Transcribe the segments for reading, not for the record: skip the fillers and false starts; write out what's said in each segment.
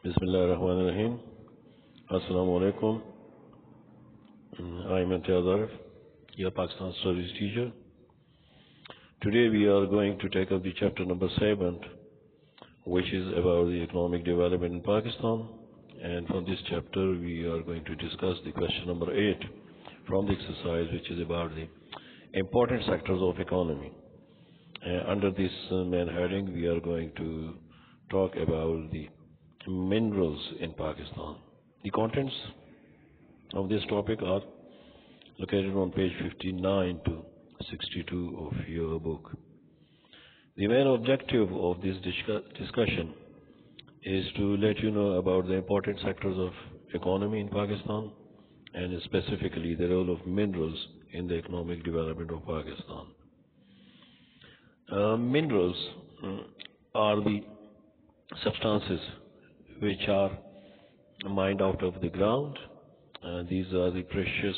Bismillahirrahmanirrahim. Assalamu alaikum. I am Imtiaz Arif, your Pakistan Studies teacher. Today we are going to take up the chapter number 7, which is about the economic development in Pakistan. And from this chapter we are going to discuss the question number 8 from the exercise, which is about the important sectors of economy. Under this main heading, we are going to talk about the minerals in Pakistan. The contents of this topic are located on page 59 to 62 of your book. The main objective of this discussion is to let you know about the important sectors of economy in Pakistan and specifically the role of minerals in the economic development of Pakistan. Minerals are the substances which are mined out of the ground. These are the precious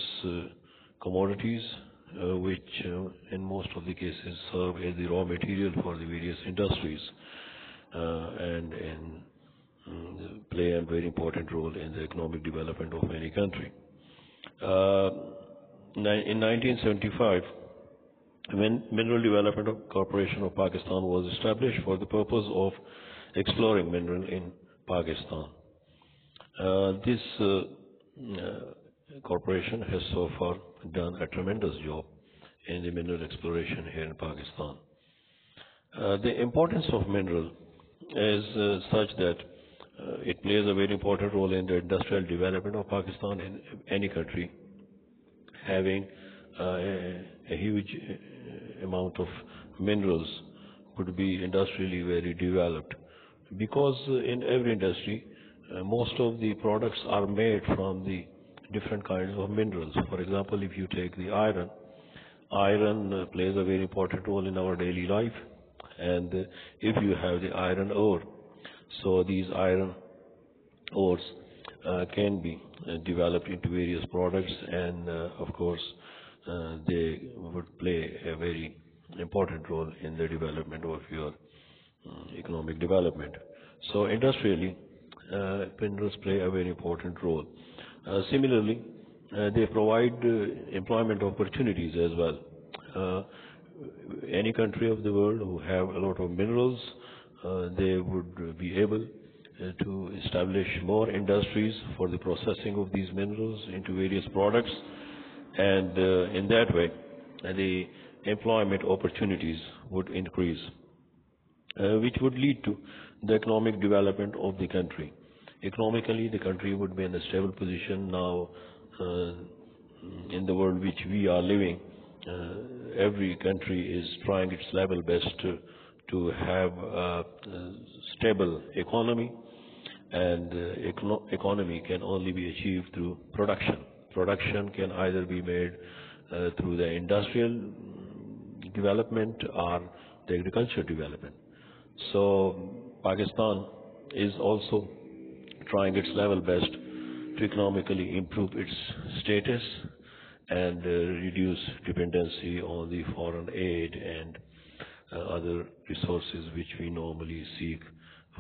commodities which in most of the cases serve as the raw material for the various industries and play a very important role in the economic development of any country. In 1975, when Mineral Development Corporation of Pakistan was established for the purpose of exploring mineral in Pakistan. This corporation has so far done a tremendous job in the mineral exploration here in Pakistan. The importance of mineral is such that it plays a very important role in the industrial development of Pakistan. In any country having a huge amount of minerals would be industrially very developed, because in every industry most of the products are made from the different kinds of minerals. For example, if you take the iron plays a very important role in our daily life, and if you have the iron ore, so these iron ores can be developed into various products, and of course they would play a very important role in the development of your economic development. So industrially, minerals play a very important role. Similarly, they provide employment opportunities as well. Any country of the world who have a lot of minerals, they would be able to establish more industries for the processing of these minerals into various products, and in that way the employment opportunities would increase, which would lead to the economic development of the country. Economically, the country would be in a stable position. Now, in the world which we are living, every country is trying its level best to have a stable economy, and economy can only be achieved through production. Production can either be made through the industrial development or the agricultural development. So Pakistan is also trying its level best to economically improve its status and reduce dependency on the foreign aid and other resources which we normally seek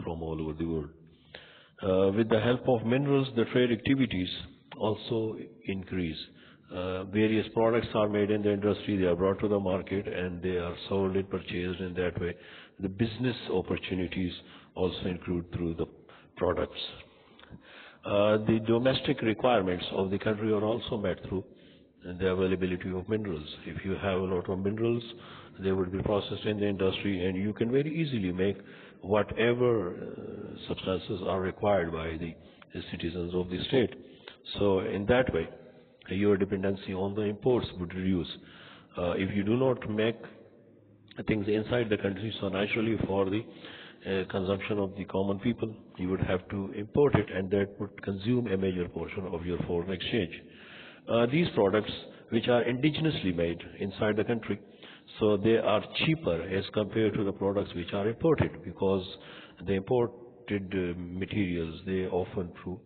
from all over the world. With the help of minerals, the trade activities also increase. Various products are made in the industry, they are brought to the market, and they are sold and purchased. In that way, the business opportunities also include through the products. The domestic requirements of the country are also met through the availability of minerals. If you have a lot of minerals, they would be processed in the industry, and you can very easily make whatever substances are required by the citizens of the state. So in that way, your dependency on the imports would reduce. If you do not make things inside the country, so naturally for the consumption of the common people, you would have to import it, and that would consume a major portion of your foreign exchange. These products, which are indigenously made inside the country, so they are cheaper as compared to the products which are imported, because the imported materials, they often prove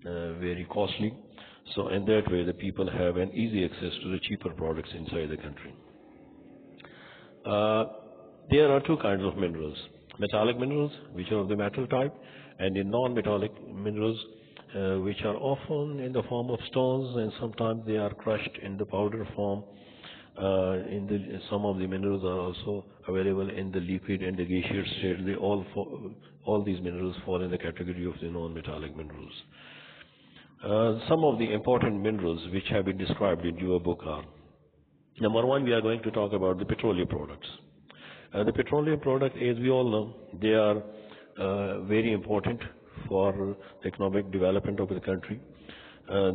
very costly. So in that way, the people have an easy access to the cheaper products inside the country. There are two kinds of minerals. metallic minerals, which are of the metal type, and the non-metallic minerals, which are often in the form of stones, and sometimes they are crushed in the powder form. Some of the minerals are also available in the liquid and the gaseous state. All these minerals fall in the category of the non-metallic minerals. Some of the important minerals which have been described in your book are: number one, we are going to talk about the petroleum products. The petroleum product, as we all know, they are very important for the economic development of the country.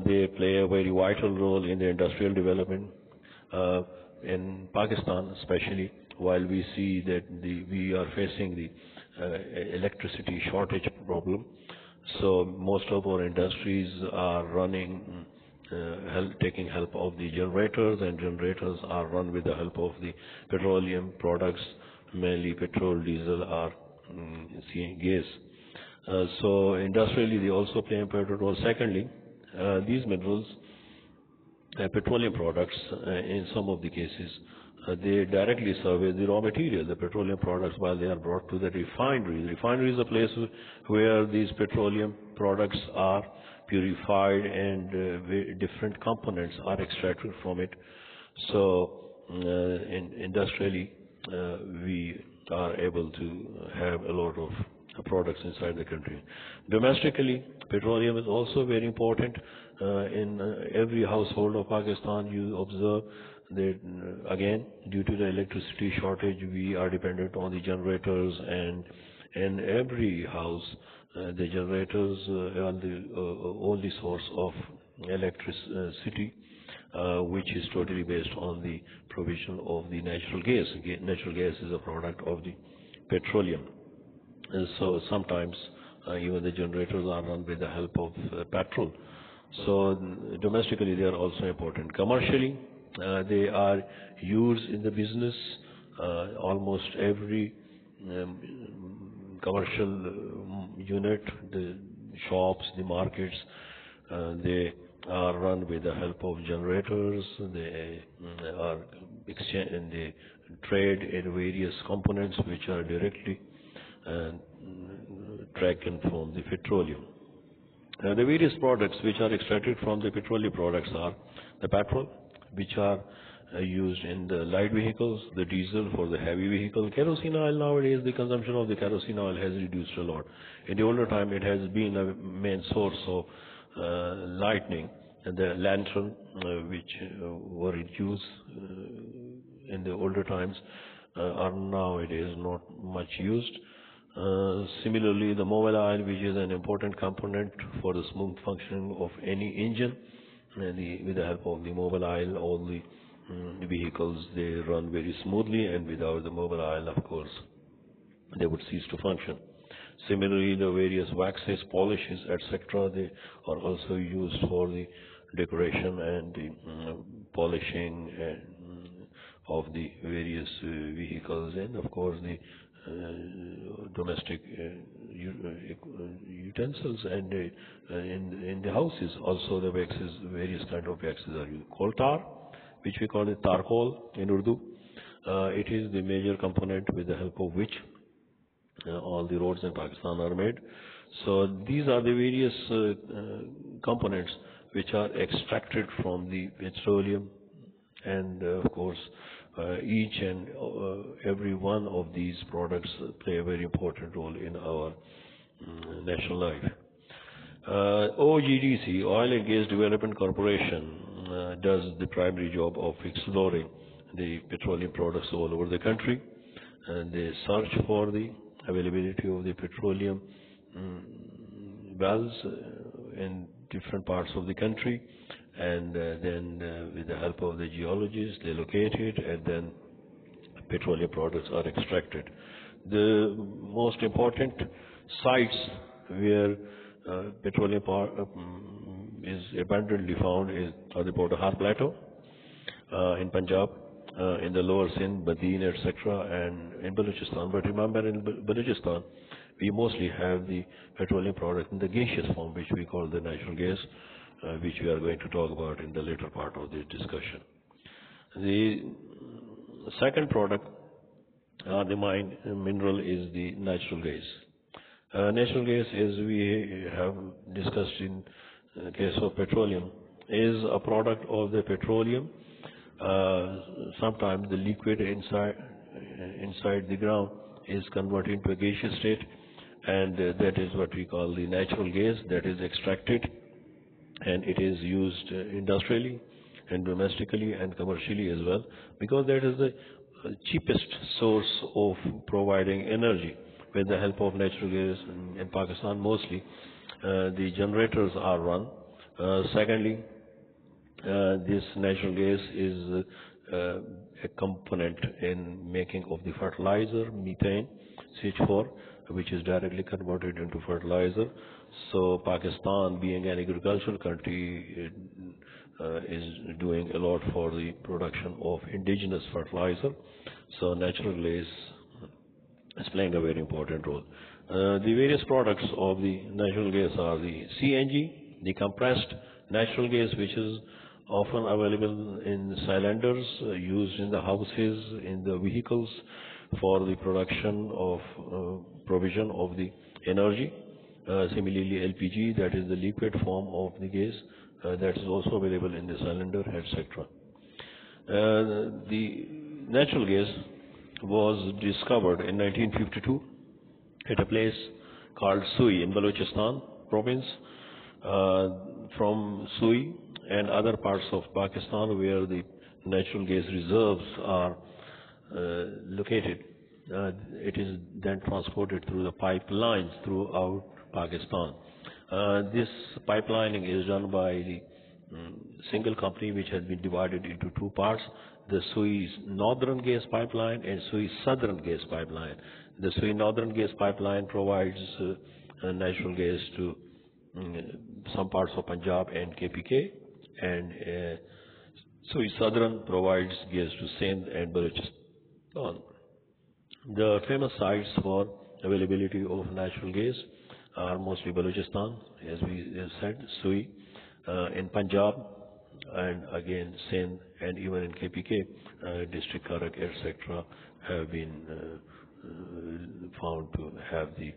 They play a very vital role in the industrial development. In Pakistan, especially, while we see that we are facing the electricity shortage problem, so most of our industries are running, taking help of the generators, and generators are run with the help of the petroleum products, mainly petrol, diesel, or gas. So industrially, they also play an important role. Secondly, these minerals, petroleum products, in some of the cases, they directly serve as the raw material, the petroleum products, while they are brought to the refinery. The refinery is a place where these petroleum products are purified and different components are extracted from it. So industrially, we are able to have a lot of products inside the country. Domestically, petroleum is also very important. In every household of Pakistan, you observe that, again, due to the electricity shortage, we are dependent on the generators, and in every house, the generators are the only source of electricity, which is totally based on the provision of the natural gas. Natural gas is a product of the petroleum. And so sometimes even the generators are run with the help of petrol. So domestically, they are also important. Commercially, they are used in the business. Almost every commercial unit, the shops, the markets, they are run with the help of generators. They are and they trade in various components which are directly taken from the petroleum. The various products which are extracted from the petroleum products are the petrol, which are used in the light vehicles, the diesel for the heavy vehicle. Kerosene oil, nowadays the consumption of the kerosene oil has reduced a lot. In the older time, it has been a main source of lighting, and the lantern which were used in the older times are nowadays not much used. Similarly, the mobile oil, which is an important component for the smooth functioning of any engine, with the help of the mobile oil, all the vehicles, they run very smoothly, and without the mobile oil, of course, they would cease to function. Similarly, the various waxes, polishes, etc., they are also used for the decoration and the polishing of the various vehicles, and of course the domestic utensils, and in the houses also the waxes, various kind of waxes are used. Coal tar, which we call it charcoal in Urdu, it is the major component with the help of which all the roads in Pakistan are made. So these are the various components which are extracted from the petroleum, and of course each and every one of these products play a very important role in our national life. OGDC, Oil and Gas Development Corporation, does the primary job of exploring the petroleum products all over the country, and they search for the availability of the petroleum wells in different parts of the country, and then with the help of the geologists, they locate it, and then petroleum products are extracted. The most important sites where petroleum is abundantly found are the Bordahar Plateau in Punjab, in the lower Sindh, Badin, etc., and in Balochistan. But remember, in Balochistan, we mostly have the petroleum product in the gaseous form, which we call the natural gas, which we are going to talk about in the later part of this discussion. The second product the mine mineral is the natural gas. Natural gas, as we have discussed in case of petroleum, is a product of the petroleum. Sometimes the liquid inside the ground is converted into a gaseous state, and that is what we call the natural gas that is extracted, and it is used industrially and domestically and commercially as well, because that is the cheapest source of providing energy. With the help of natural gas in Pakistan, mostly the generators are run. Secondly, this natural gas is a component in making of the fertilizer, methane, CH4, which is directly converted into fertilizer. So Pakistan, being an agricultural country, is doing a lot for the production of indigenous fertilizer. So natural gas is playing a very important role. The various products of the natural gas are the CNG, the compressed natural gas, which is often available in cylinders used in the houses, in the vehicles for the production of provision of the energy. Similarly, LPG, that is the liquid form of the gas, that is also available in the cylinder, etc. The natural gas was discovered in 1952 at a place called Sui in Balochistan province. From Sui and other parts of Pakistan where the natural gas reserves are located, it is then transported through the pipelines throughout Pakistan. This pipelining is done by the single company which has been divided into two parts, the Sui Northern Gas Pipeline and Sui Southern Gas Pipeline. The Sui Northern Gas Pipeline provides natural gas to some parts of Punjab and KPK, and Sui Southern provides gas to Sindh and Balochistan. The famous sites for availability of natural gas are mostly Balochistan, as we have said, Sui, in Punjab, and again Sindh, and even in KPK, District Karak, etc., have been found to have the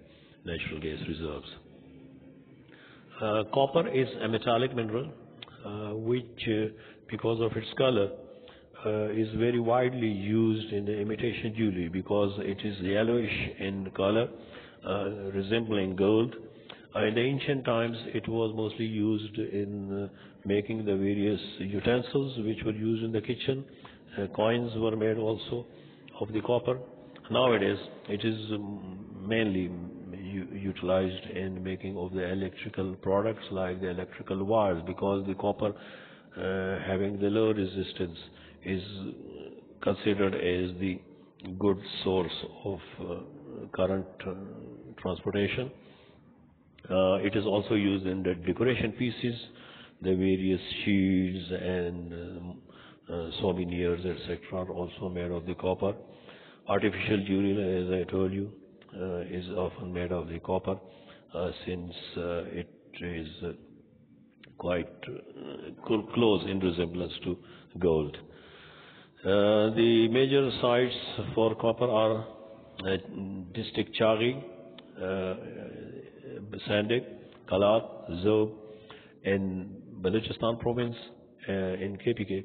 natural gas reserves. Copper is a metallic mineral which, because of its color, is very widely used in the imitation jewelry because it is yellowish in color, resembling gold. In the ancient times, it was mostly used in making the various utensils which were used in the kitchen. Coins were made also of the copper. Nowadays, it is mainly utilized in making of the electrical products like the electrical wires, because the copper, having the low resistance, is considered as the good source of current transportation. It is also used in the decoration pieces, the various shields and souvenirs, etc., are also made of the copper. Artificial jewelry, as I told you, is often made of the copper, since it is quite close in resemblance to gold. The major sites for copper are District Chaghi, Sandik, Kalat, Zob. In Balochistan province, in KPK,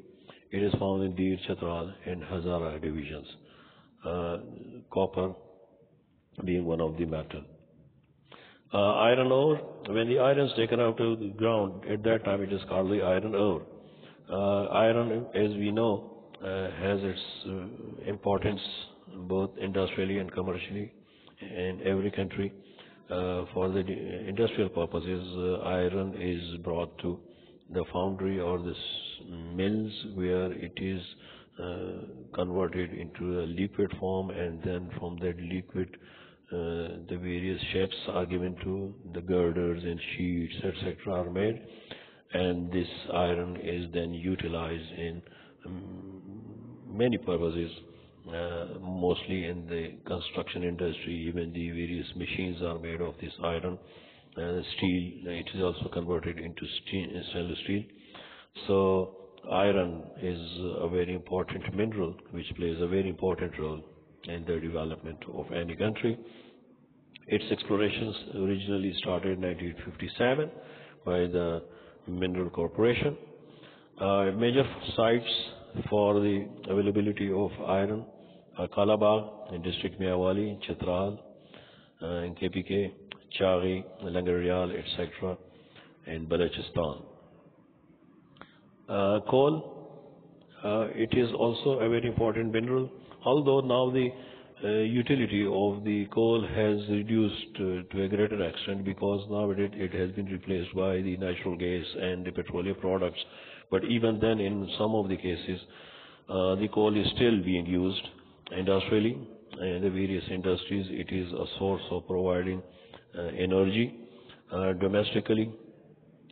it is found in Dir, Chatral and Hazara divisions. Copper being one of the metal. Iron ore, when the iron is taken out of the ground, at that time it is called the iron ore. Iron, as we know, has its importance both industrially and commercially in every country. For the industrial purposes, iron is brought to the foundry or the mills where it is converted into a liquid form, and then from that liquid the various shapes are given to the girders and sheets, etc., are made, and this iron is then utilized in many purposes, mostly in the construction industry. Even the various machines are made of this iron. Steel, it is also converted into stainless steel. So iron is a very important mineral which plays a very important role in the development of any country. Its explorations originally started in 1957 by the Mineral Corporation. Major sites for the availability of iron are Kalabagh in district Miawali, Chitral, in KPK, Chari, Langariyal, etc. in Balochistan. Coal, it is also a very important mineral, although now the utility of the coal has reduced to a greater extent because now it has been replaced by the natural gas and the petroleum products. But even then, in some of the cases, the coal is still being used industrially. In the various industries, it is a source of providing energy. Domestically,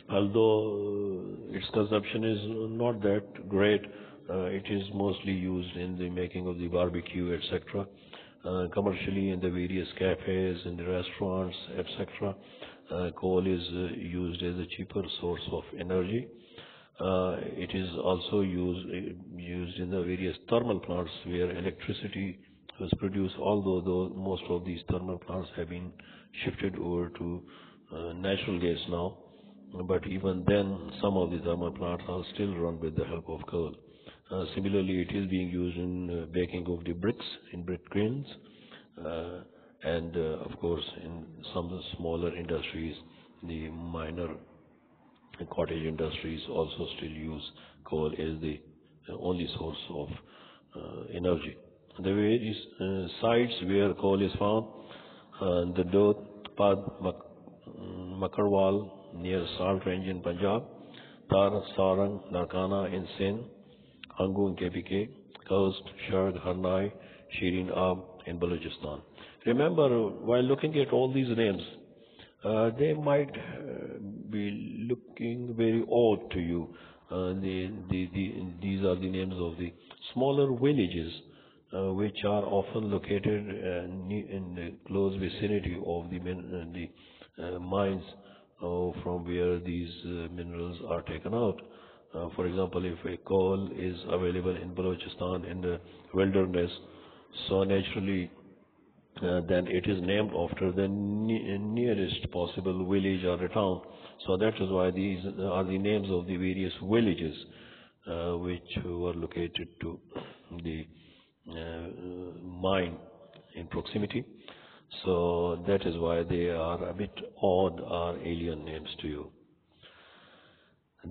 although its consumption is not that great, it is mostly used in the making of the barbecue, etc. Commercially, in the various cafes, in the restaurants, etc. Coal is used as a cheaper source of energy. It is also used in the various thermal plants where electricity was produced, although most of these thermal plants have been shifted over to natural gas now. But even then, some of the thermal plants are still run with the help of coal. Similarly, it is being used in baking of the bricks in brick kilns, and of course, in some smaller industries, the minor cottage industries also still use coal as the only source of energy. The various sites where coal is found, the Dod, Pad, Makarwal near Salt Range in Punjab, Tar, Sarang, Narkana in Sindh, Hangu in KPK, Coast, Sharg, Harnai, Shirin Ab in Balochistan. Remember, while looking at all these names, they might be looking very odd to you. These are the names of the smaller villages which are often located in the close vicinity of the mines from where these minerals are taken out. For example, if a coal is available in Balochistan in the wilderness, so naturally then it is named after the nearest possible village or a town. So that is why these are the names of the various villages which were located to the mine in proximity. So that is why they are a bit odd or alien names to you.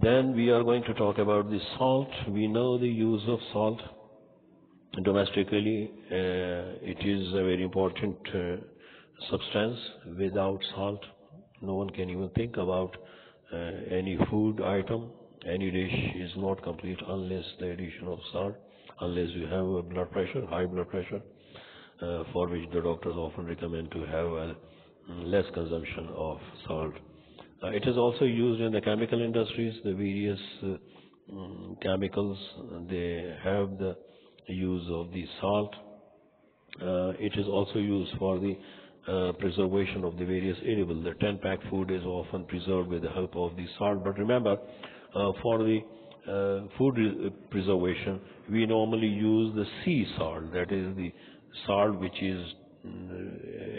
Then we are going to talk about the salt. We know the use of salt domestically. It is a very important substance. Without salt, no one can even think about any food item. Any dish is not complete unless the addition of salt, unless you have a blood pressure, high blood pressure, for which the doctors often recommend to have a less consumption of salt. It is also used in the chemical industries. The various chemicals, they have the use of the salt. It is also used for the preservation of the various edible. The 10-pack food is often preserved with the help of the salt. But remember, for the food preservation, we normally use the sea salt. That is the salt which is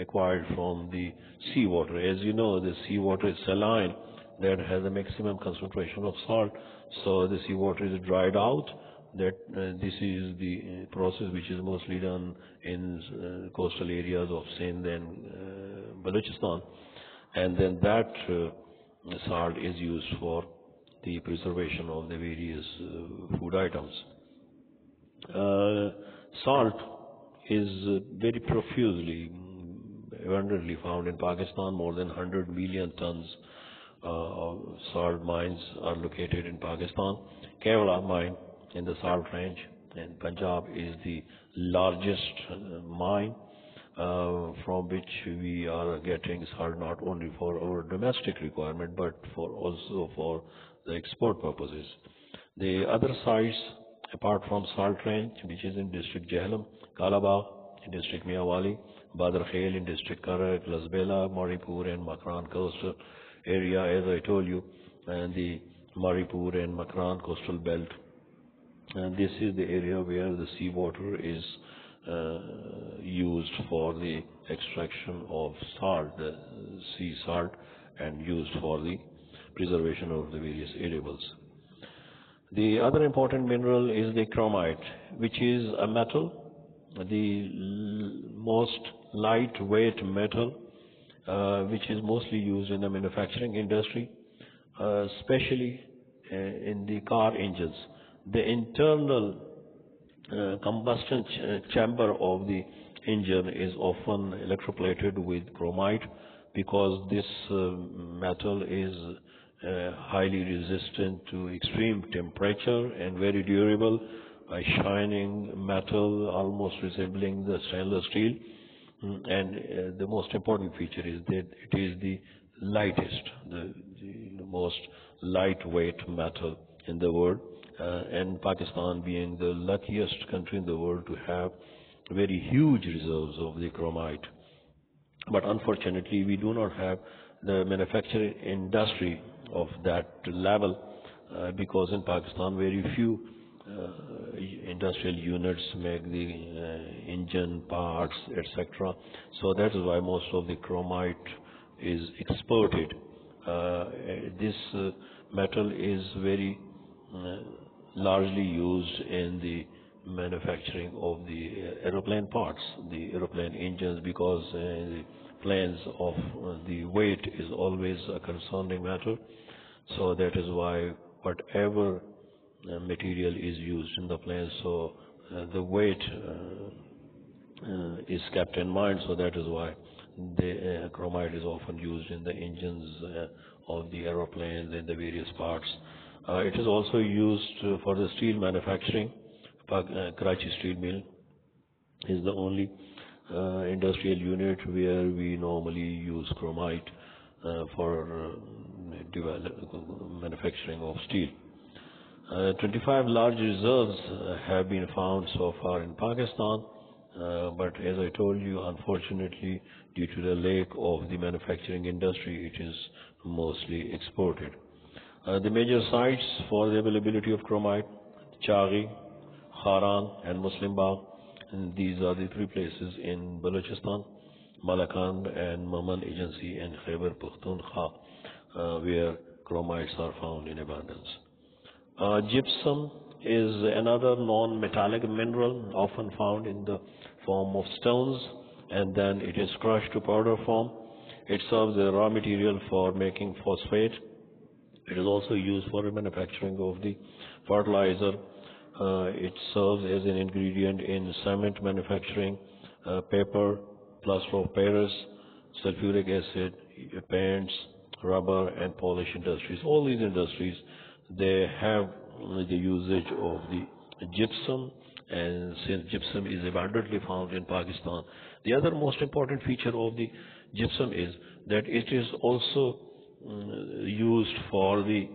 acquired from the seawater. As you know, the seawater is saline, that has a maximum concentration of salt. So the seawater is dried out. That this is the process which is mostly done in coastal areas of Sindh and Balochistan, and then that salt is used for the preservation of the various food items. Salt is very profusely, abundantly found in Pakistan. More than 100 million tons of salt mines are located in Pakistan. Kerala mine in the Salt Range in Punjab is the largest mine from which we are getting salt not only for our domestic requirement but also for the export purposes. The other sites apart from Salt Range, which is in district Jhelum, Kalabagh in district Miawali, Badr Khel in district Karak, Lasbela, Maripur and Makran coastal area, as I told you, and the Maripur and Makran coastal belt. And this is the area where the seawater is used for the extraction of salt, sea salt, and used for the preservation of the various edibles. The other important mineral is the chromite, which is a metal, the most lightweight metal, which is mostly used in the manufacturing industry, especially in the car engines. The internal combustion chamber of the engine is often electroplated with chromite because this metal is highly resistant to extreme temperature and very durable, a shining metal almost resembling the stainless steel. And the most important feature is that it is the lightest, the most lightweight metal in the world. And Pakistan being the luckiest country in the world to have very huge reserves of the chromite. But unfortunately, we do not have the manufacturing industry of that level because in Pakistan very few industrial units make the engine parts, etc. So that is why most of the chromite is exported. This metal is very largely used in the manufacturing of the aeroplane parts, the aeroplane engines, because the planes of the weight is always a concerning matter. So that is why whatever material is used in the plane, so the weight is kept in mind. So that is why the chromite is often used in the engines of the aeroplanes and the various parts. It is also used for the steel manufacturing. Karachi Steel Mill is the only industrial unit where we normally use chromite for manufacturing of steel. 25 large reserves have been found so far in Pakistan, but as I told you, unfortunately, due to the lack of the manufacturing industry, it is mostly exported. The major sites for the availability of chromite: Chaghi, Haran, and Muslim Bagh. And these are the three places in Balochistan, Malakand and Maman Agency and Khyber Pakhtunkhwa where chromites are found in abundance. Gypsum is another non-metallic mineral often found in the form of stones, and then it is crushed to powder form. It serves as a raw material for making phosphate. It is also used for the manufacturing of the fertilizer. It serves as an ingredient in cement manufacturing, paper, plaster of Paris, sulfuric acid, paints, rubber, and polish industries. All these industries, they have the usage of the gypsum, and since gypsum is abundantly found in Pakistan, the other most important feature of the gypsum is that it is also used for the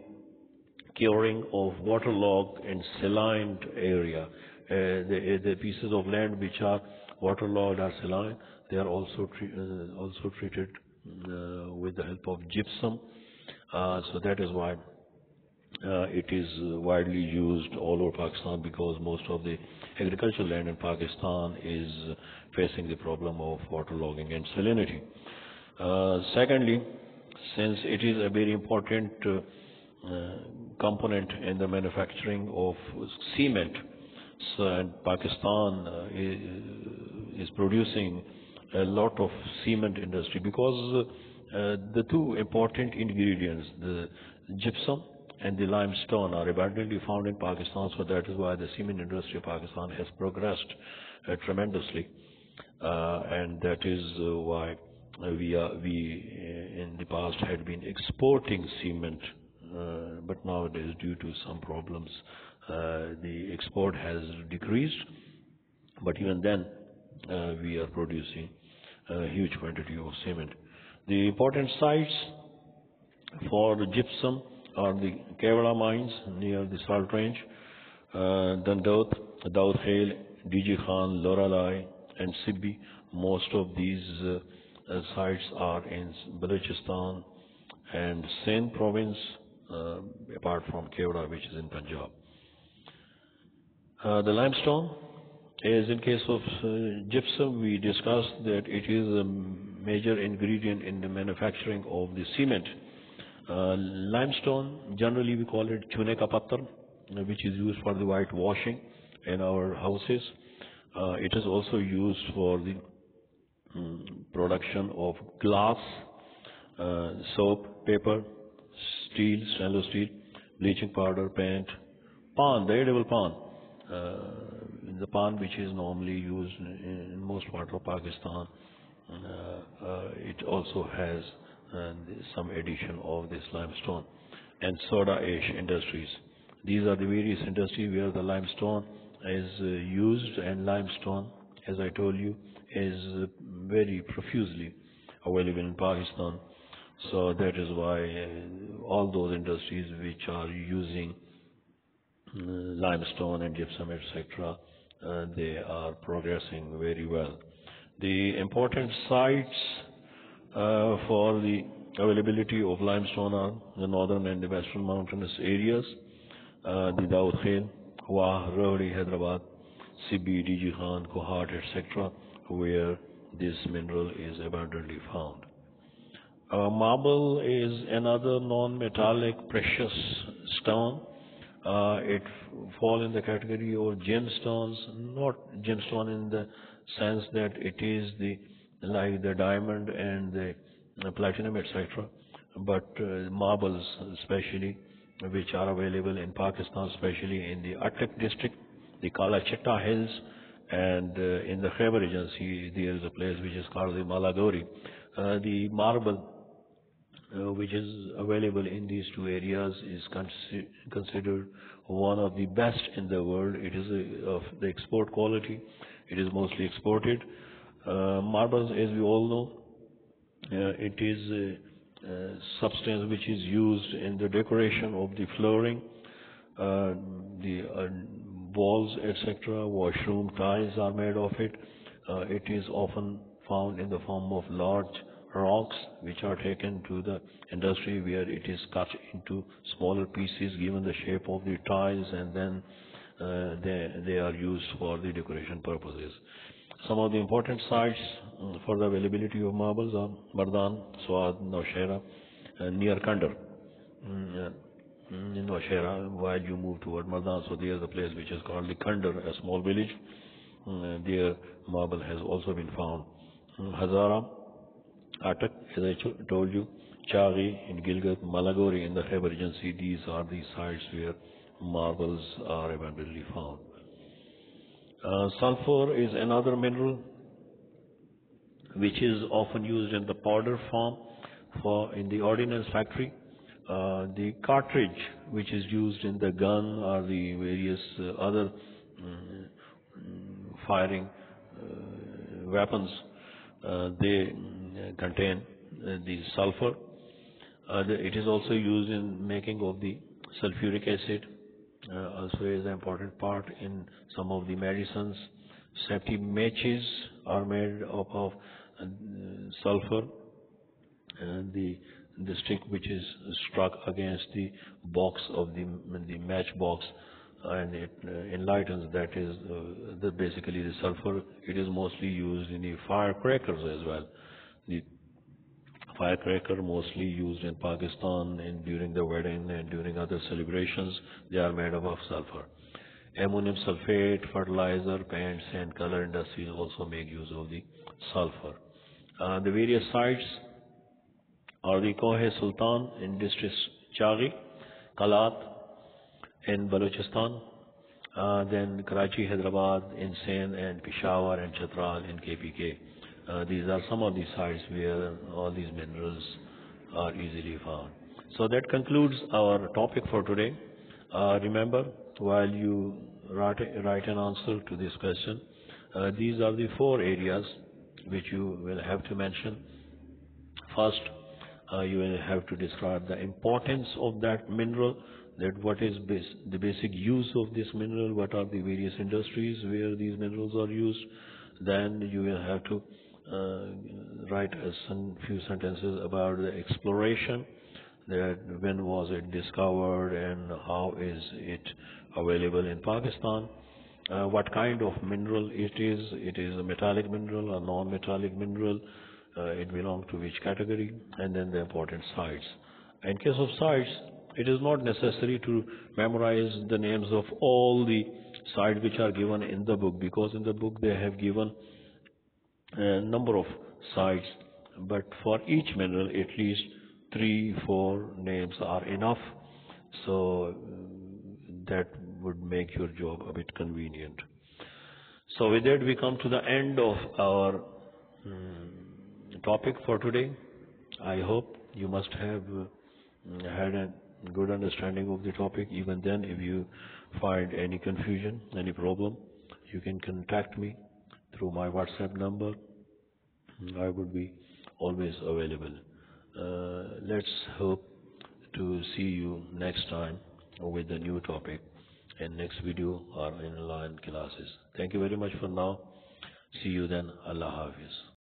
curing of waterlogged and saline area. The pieces of land which are waterlogged or saline, they are also treated with the help of gypsum. So that is why it is widely used all over Pakistan, because most of the agricultural land in Pakistan is facing the problem of waterlogging and salinity. Secondly, since it is a very important component in the manufacturing of cement, so, and Pakistan is producing a lot of cement industry, because the two important ingredients, the gypsum and the limestone, are abundantly found in Pakistan. So that is why the cement industry of Pakistan has progressed tremendously, and that is why we in the past had been exporting cement, but nowadays due to some problems the export has decreased. But even then we are producing a huge quantity of cement. The important sites for the gypsum are the Kevada mines near the Salt Range, Dandot, Daud Khel, DG Khan, Loralai, and Sibbi. Most of these sites are in Balochistan and Sindh province, apart from Kevada, which is in Punjab. The limestone As in case of gypsum, we discussed that it is a major ingredient in the manufacturing of the cement. Limestone, generally we call it chune ka pattar, which is used for the whitewashing in our houses. It is also used for the production of glass, soap, paper, steel, stainless steel, bleaching powder, paint, pan, the edible pan. The pan which is normally used in most parts of Pakistan, it also has some addition of this limestone. And soda ash industries. These are the various industries where the limestone is used, and limestone, as I told you, is very profusely available in Pakistan. So that is why all those industries which are using limestone and gypsum, etc., they are progressing very well. The important sites for the availability of limestone are the northern and the western mountainous areas, the Daud Khel, Wah, Rohri, Hyderabad, Sibi, DG Khan, Kohat, etc., where this mineral is abundantly found. Marble is another non-metallic precious stone. It falls in the category of gemstones, not gemstone in the sense that it is like the diamond and the platinum, etc., but marbles especially, which are available in Pakistan, especially in the Attic district, the Kala Chitta Hills, and in the Khyber Regency, there is a place which is called the Malagori. The marble which is available in these two areas is considered one of the best in the world. It is of the export quality. It is mostly exported. Marbles, as we all know, it is a substance which is used in the decoration of the flooring, the walls, etc. Washroom tiles are made of it. It is often found in the form of large rocks which are taken to the industry where it is cut into smaller pieces given the shape of the tiles, and then they are used for the decoration purposes. Some of the important sites for the availability of marbles are Mardan, Swad, Nowshera, near Kandar. In Nowshera, while you move toward Mardan, so there is a place which is called the Kandar, a small village. There marble has also been found. Hazara, Atak, as I told you, Chaghi in Gilgit, Malagori in the Khyber Regency, these are the sites where marbles are abundantly found. Sulphur is another mineral which is often used in the powder form in the ordnance factory. The cartridge which is used in the gun or the various other firing weapons, they contain the sulfur. It is also used in making of the sulfuric acid, also is an important part in some of the medicines. Safety matches are made up of sulfur, and the stick which is struck against the box of the match box, and it enlightens, that is basically the sulfur. It is mostly used in the firecrackers as well. The firecracker mostly used in Pakistan and during the wedding and during other celebrations, they are made up of sulfur. Ammonium sulfate, fertilizer, paints and color industries also make use of the sulfur. The various sites are the Kohe Sultan in district Chaghi, Kalat in Balochistan, then Karachi, Hyderabad in Sindh, and Peshawar and Chitral in KPK. These are some of the sites where all these minerals are easily found. So that concludes our topic for today. Remember, while you write an answer to this question, these are the 4 areas which you will have to mention. First, you will have to describe the importance of that mineral, that what is the basic use of this mineral, what are the various industries where these minerals are used. Then you will have to write a few sentences about the exploration, that when was it discovered and how is it available in Pakistan. what kind of mineral it is. It is a metallic mineral, a non-metallic mineral, it belongs to which category, and then the important sites. In case of sites, it is not necessary to memorize the names of all the sites which are given in the book, because in the book they have given a number of sites, but for each mineral at least 3 4 names are enough. So that would make your job a bit convenient. So with that, we come to the end of our topic for today. I hope you must have had a good understanding of the topic. Even then, if you find any confusion, any problem, you can contact me through my WhatsApp number. I would be always available. Let's hope to see you next time with a new topic in next video or in online classes. Thank you very much for now. See you then. Allah Hafiz.